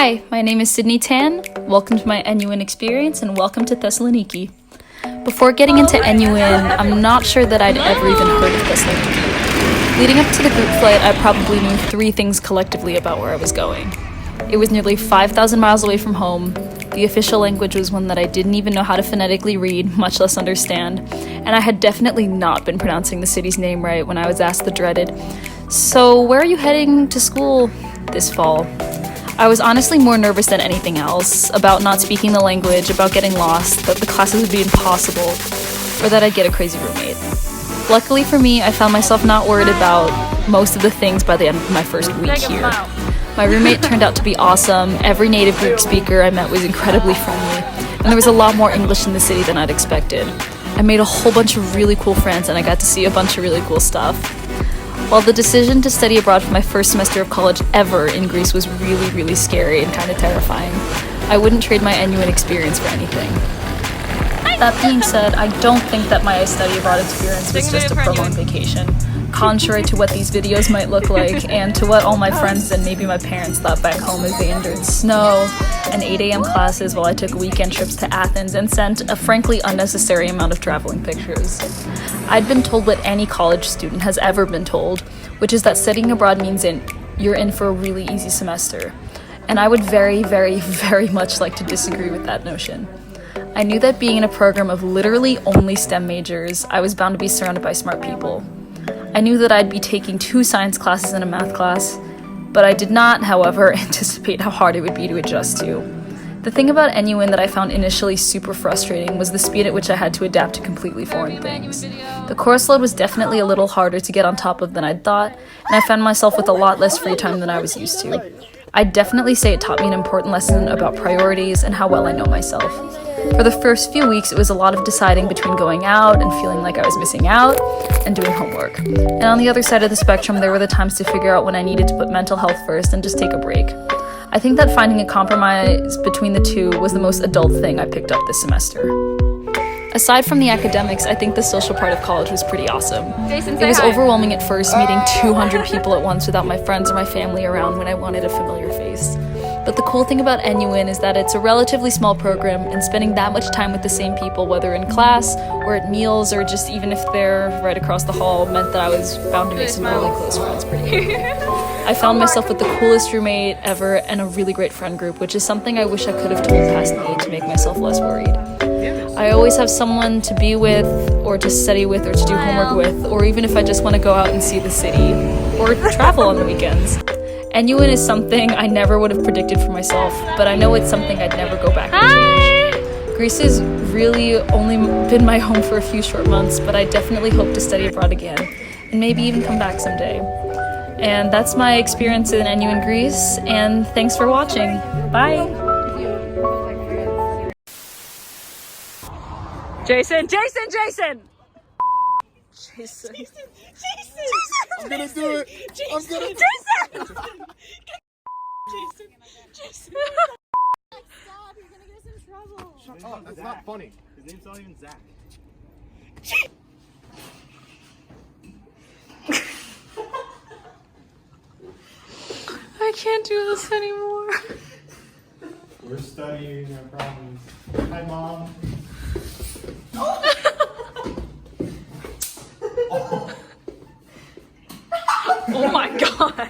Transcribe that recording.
Hi, my name is Sydney Tan. Welcome to my nuin experience and welcome to Thessaloniki. Before getting into nuin, I'm not sure that I'd ever even heard of Thessaloniki. Leading up to the group flight, I probably knew 3 things collectively about where I was going. It was nearly 5,000 miles away from home. The official language was one that I didn't even know how to phonetically read, much less understand, and I had definitely not been pronouncing the city's name right when I was asked the dreaded, "So where are you heading to school this fall?" I was honestly more nervous than anything else, about not speaking the language, about getting lost, that the classes would be impossible, or that I'd get a crazy roommate. Luckily for me, I found myself not worried about most of the things by the end of my first week here. My roommate turned out to be awesome. Every native Greek speaker I met was incredibly friendly, and there was a lot more English in the city than I'd expected. I made a whole bunch of really cool friends, and I got to see a bunch of really cool stuff. While the decision to study abroad for my first semester of college ever in Greece was really scary and kind of terrifying, I wouldn't trade my nuin experience for anything. That being said, I don't think that my study abroad experience was just a prolonged vacation, contrary to what these videos might look like and to what all my friends and maybe my parents thought back home as they endured snow and 8 a.m. classes while I took weekend trips to Athens and sent a frankly unnecessary amount of traveling pictures. I'd been told what any college student has ever been told, which is that studying abroad means you're in for a really easy semester. And I would very much like to disagree with that notion. I knew that being in a program of literally only STEM majors, I was bound to be surrounded by smart people. I knew that I'd be taking 2 science classes and a math class, but I did not, however, anticipate how hard it would be to adjust to. The thing about nuin that I found initially super frustrating was the speed at which I had to adapt to completely foreign things. The course load was definitely a little harder to get on top of than I'd thought, and I found myself with a lot less free time than I was used to. I'd definitely say it taught me an important lesson about priorities and how well I know myself. For the first few weeks, it was a lot of deciding between going out and feeling like I was missing out and doing homework. And on the other side of the spectrum, there were the times to figure out when I needed to put mental health first and just take a break. I think that finding a compromise between the two was the most adult thing I picked up this semester. Aside from the academics, I think the social part of college was pretty awesome. It was overwhelming at first, meeting 200 people at once without my friends or my family around when I wanted a familiar face. But the cool thing about nuin is that it's a relatively small program, and spending that much time with the same people, whether in class or at meals or just even if they're right across the hall, meant that I was bound to make some really close friends pretty quickly. I found myself with the coolest roommate ever and a really great friend group, which is something I wish I could have told past me to make myself less worried. I always have someone to be with, or to study with, or to do homework with, or even if I just want to go out and see the city, or travel on the weekends. nuin is something I never would have predicted for myself, but I know it's something I'd never go back and change. Greece has really only been my home for a few short months, but I definitely hope to study abroad again, and maybe even come back someday. And that's my experience in nuin Greece, and thanks for watching. Bye! Jason! I'm gonna do it. Jason! Stop, you're gonna get us in trouble. Shut up, that's not funny. His name's not even Zach. I can't do this anymore. We're studying our problems. Hi, Mom. Oh my god.